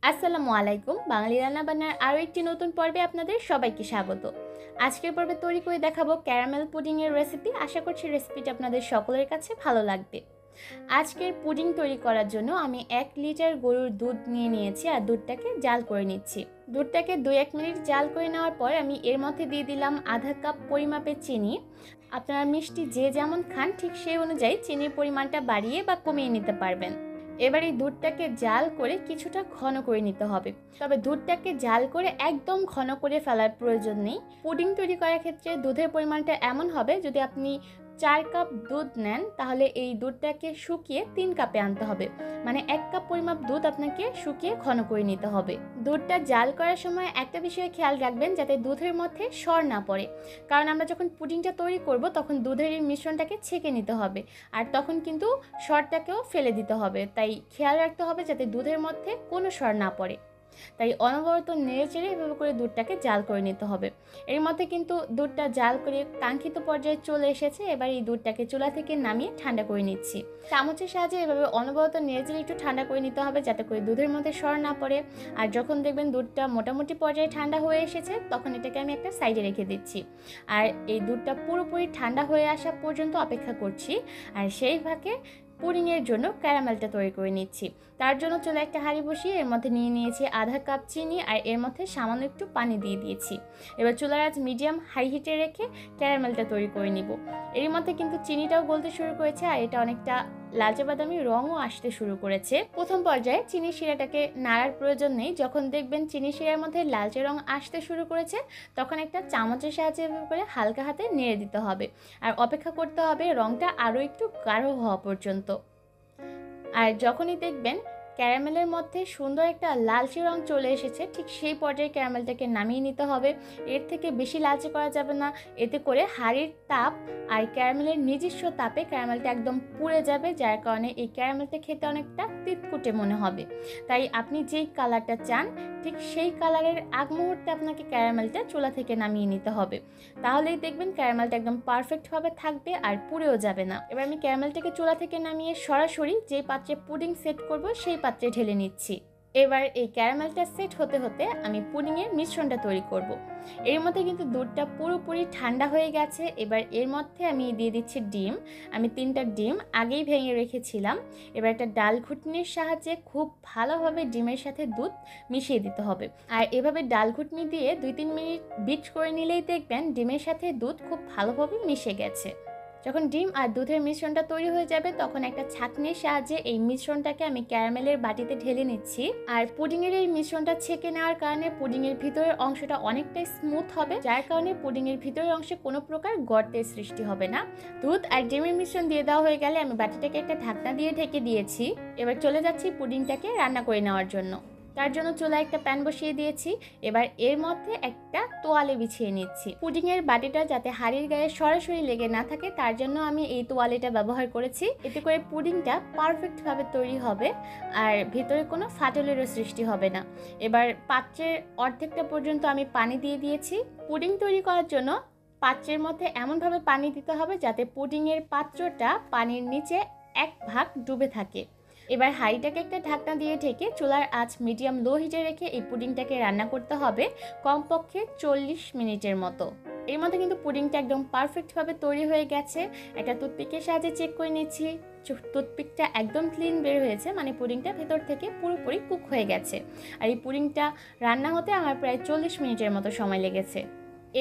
আসসালামু আলাইকুম। বাঙালি রান্নাবান্নার আরও একটি নতুন পর্বে আপনাদের সবাইকে স্বাগত। আজকের পর্বে তৈরি করে দেখাবো ক্যারামেল পুডিংয়ের রেসিপি। আশা করছি রেসিপিটা আপনাদের সকলের কাছে ভালো লাগবে। আজকের পুডিং তৈরি করার জন্য আমি 1 লিটার গরুর দুধ নিয়েছি আর দুধটাকে জাল করে নিচ্ছি। দুধটাকে 2-1 মিনিট জাল করে নেওয়ার পর আমি এর মধ্যে দিয়ে দিলাম আধা কাপ পরিমাপের চিনি। আপনারা মিষ্টি যে যেমন খান ঠিক সেই অনুযায়ী চিনির পরিমাণটা বাড়িয়ে বা কমিয়ে নিতে পারবেন। এবার এই দুধটাকে জাল করে কিছুটা ঘন করে নিতে হবে। তবে দুধটাকে জাল করে একদম ঘন করে ফেলার প্রয়োজন নেই। পুডিং তৈরি করার ক্ষেত্রে দুধের পরিমাণটা এমন হবে, যদি আপনি 4 কাপ দুধ নেন তাহলে এই দুধটাকে শুকিয়ে 3 কাপে আনতে হবে। মানে 1 কাপ পরিমাপ দুধ আপনাকে শুকিয়ে ঘন করে নিতে হবে। দুধটা জাল করার সময় একটা বিষয়ে খেয়াল রাখবেন, যাতে দুধের মধ্যে সর না পড়ে। কারণ আমরা যখন পুডিংটা তৈরি করব তখন দুধের এই মিশ্রণটাকে ছেঁকে নিতে হবে, আর তখন কিন্তু সরটাকেও ফেলে দিতে হবে। তাই খেয়াল রাখতে হবে যাতে দুধের মধ্যে কোনো সর না পড়ে। তাই অনবরত নেড়ে চেড়ে এভাবে করে দুধটাকে জাল করে নিতে হবে। এর মধ্যে কিন্তু দুধটা জাল করে কাঙ্ক্ষিত পর্যায়ে চলে এসেছে। এবার এই দুধটাকে চুলা থেকে নামিয়ে ঠান্ডা করে নিচ্ছি। চামচের সাহায্যে এভাবে অনবরত নেড়ে চেড়ে একটু ঠান্ডা করে নিতে হবে, যাতে করে দুধের মধ্যে সর না পড়ে। আর যখন দেখবেন দুধটা মোটামুটি পর্যায়ে ঠান্ডা হয়ে এসেছে তখন এটাকে আমি একটা সাইডে রেখে দিচ্ছি। আর এই দুধটা পুরোপুরি ঠান্ডা হয়ে আসা পর্যন্ত অপেক্ষা করছি। আর সেই ফাঁকে পুডিংয়ের জন্য ক্যারামেলটা তৈরি করে নিচ্ছি। তার জন্য চলে একটা হাঁড়ি বসিয়ে এর মধ্যে নিয়েছি আধা কাপ চিনি, আর এর মধ্যে সামান্য একটু পানি দিয়ে দিয়েছি। এবার চুলার আঁচ মিডিয়াম হাই হিটে রেখে ক্যারামেলটা তৈরি করে নিব। এর মধ্যে কিন্তু চিনিটাও গলতে শুরু করেছে, আর এটা অনেকটা লালচে বাদামি রঙও আসতে শুরু করেছে। প্রথম পর্যায়ে চিনির শিরাটাকে নাড়ার প্রয়োজন নেই। যখন দেখবেন চিনির শিরার মধ্যে লালচে রং আসতে শুরু করেছে তখন একটা চামচের সাহায্যে করে হালকা হাতে নেড়ে দিতে হবে, আর অপেক্ষা করতে হবে রংটা আরও একটু গাঢ় হওয়া পর্যন্ত। আর যখনই দেখবেন ক্যারামেলের মধ্যে সুন্দর একটা লালচে রং চলে এসেছে, ঠিক সেই পর্যায়ে ক্যারামেলটাকে নামিয়ে নিতে হবে। এর থেকে বেশি লালচে করা যাবে না, এতে করে হাঁড়ির তাপ আর ক্যারামেলের নিজস্ব তাপে ক্যারামেলটা একদম পুড়ে যাবে, যার কারণে এই ক্যারামেলটা খেতে অনেকটা তিতকুটে মনে হবে। তাই আপনি যেই কালারটা চান ঠিক সেই কালারের আগ মুহূর্তে আপনাকে ক্যারামেলটা চুলা থেকে নামিয়ে নিতে হবে। তাহলেই দেখবেন ক্যারামেলটা একদম পারফেক্টভাবে থাকবে আর পুড়েও যাবে না। এবার আমি ক্যারামেলটাকে চুলা থেকে নামিয়ে সরাসরি যে পাত্রে পুডিং সেট করব সেই পাত্রে ঢেলে নিচ্ছি। এবার এই ক্যারামেলটা সেট হতে হতে আমি পুডিংয়ের মিশ্রণটা তৈরি করব। এর মধ্যে কিন্তু দুধটা পুরোপুরি ঠান্ডা হয়ে গেছে। এবার এর মধ্যে আমি দিয়ে দিচ্ছি ডিম। আমি 3টা ডিম আগেই ভেঙে রেখেছিলাম। এবার একটা ডাল ঘুটনির সাহায্যে খুব ভালোভাবে ডিমের সাথে দুধ মিশিয়ে দিতে হবে। আর এভাবে ডাল ঘুটনি দিয়ে 2-3 মিনিট বিট করে নিলেই দেখবেন ডিমের সাথে দুধ খুব ভালোভাবে মিশে গেছে। যখন ডিম আর দুধের মিশ্রণটা তৈরি হয়ে যাবে তখন একটা ছাঁকনির সাহায্যে এই মিশ্রণটাকে আমি ক্যারামেলের বাটিতে ঢেলে নিচ্ছি। আর পুডিংয়ের এই মিশ্রণটা ছেঁকে নেওয়ার কারণে পুডিংয়ের ভিতরের অংশটা অনেকটাই স্মুথ হবে, যার কারণে পুডিংয়ের ভিতরের অংশে কোনো প্রকার গর্তের সৃষ্টি হবে না। দুধ আর ডিমের মিশ্রণ দিয়ে দেওয়া হয়ে গেলে আমি বাটিটাকে একটা ঢাকনা দিয়ে ঢেকে দিয়েছি। এবার চলে যাচ্ছি পুডিংটাকে রান্না করে নেওয়ার জন্য। তার জন্য চুলায় একটা প্যান বসিয়ে দিয়েছি। এবার এর মধ্যে একটা তোয়ালে বিছিয়ে নিচ্ছি। পুডিংয়ের বাটিটা যাতে হাঁড়ির গায়ে সরাসরি লেগে না থাকে তার জন্য আমি এই তোয়ালেটা ব্যবহার করেছি। এতে করে পুডিংটা পারফেক্টভাবে তৈরি হবে আর ভেতরে কোনো ফাটলেরও সৃষ্টি হবে না। এবার পাত্রের অর্ধেকটা পর্যন্ত আমি পানি দিয়ে দিয়েছি। পুডিং তৈরি করার জন্য পাত্রের মধ্যে এমনভাবে পানি দিতে হবে যাতে পুডিংয়ের পাত্রটা পানির নিচে 1 ভাগ ডুবে থাকে। এবার হাঁড়িটাকে একটা ঢাকনা দিয়ে ঢেকে চুলার আঁচ মিডিয়াম লো হিটে রেখে এই পুডিংটাকে রান্না করতে হবে কমপক্ষে 40 মিনিটের মতো। এর মধ্যে কিন্তু পুডিংটা একদম পারফেক্টভাবে তৈরি হয়ে গেছে। একটা টুথপিকের সাহায্যে চেক করে নিচ্ছি। টুথপিকটা একদম ক্লিন বের হয়েছে, মানে পুডিংটা ভেতর থেকে পুরোপুরি কুক হয়ে গেছে। আর এই পুডিংটা রান্না হতে আমার প্রায় 40 মিনিটের মতো সময় লেগেছে।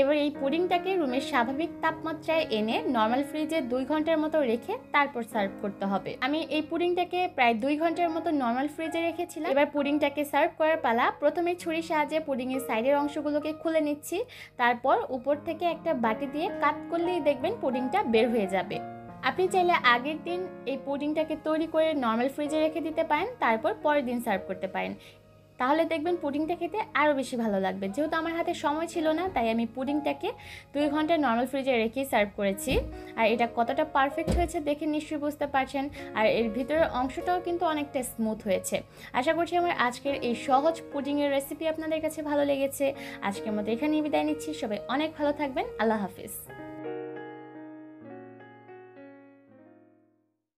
এবার এই পুডিংটাকে রুমের স্বাভাবিক তাপমাত্রায় এনে নর্মাল ফ্রিজে 2 ঘন্টার মতো রেখে তারপর সার্ভ করতে হবে। আমি এই পুডিংটাকে প্রায় 2 ঘন্টার মতো নর্মাল ফ্রিজে রেখেছিলাম। এবার পুডিংটাকে সার্ভ করার পালা। প্রথমে ছুরির সাহায্যে পুডিংয়ের সাইডের অংশগুলোকে খুলে নিচ্ছি। তারপর উপর থেকে একটা বাটি দিয়ে কাট করলেই দেখবেন পুডিংটা বের হয়ে যাবে। আপনি চাইলে আগের দিন এই পুডিংটাকে তৈরি করে নর্মাল ফ্রিজে রেখে দিতে পারেন, তারপর পরের দিন সার্ভ করতে পারেন। তাহলে দেখবেন পুডিংটা খেতে আরও বেশি ভালো লাগবে। যেহেতু আমার হাতে সময় ছিল না তাই আমি পুডিংটাকে 2 ঘন্টা নর্মাল ফ্রিজে রেখেই সার্ভ করেছি। আর এটা কতটা পারফেক্ট হয়েছে দেখে নিশ্চয়ই বুঝতে পারছেন। আর এর ভিতরের অংশটাও কিন্তু অনেকটা স্মুথ হয়েছে। আশা করছি আমার আজকের এই সহজ পুডিংয়ের রেসিপি আপনাদের কাছে ভালো লেগেছে। আজকের মতো এখানেই বিদায় নিচ্ছি। সবাই অনেক ভালো থাকবেন। আল্লাহ হাফিজ।